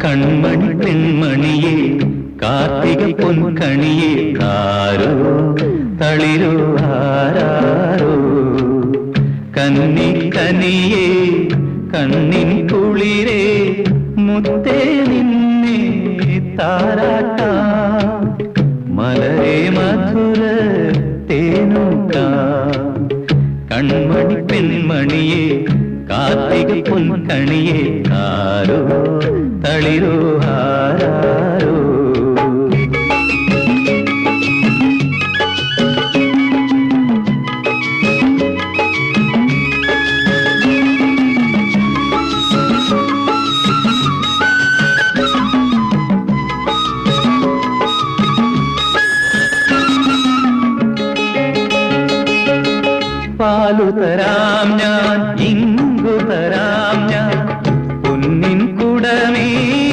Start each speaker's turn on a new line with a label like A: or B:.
A: കൺമണി പെൺമണിയെ കാർത്തിക പൊൻകണിയെ ആരോ തളിരോ ആരാരോ കന്നി കനിയെ കണ്ണിൻ കുളിരേ മുത്തേ നിന്നെ താരാട്ടാ മലരെ മധുര തേനൂട്ടാ കൺമണി പെൺമണിയെ കാർത്തിക പൊൻകണിയെ ആരോ തളിരോ ആരാരോ പാലു തരാം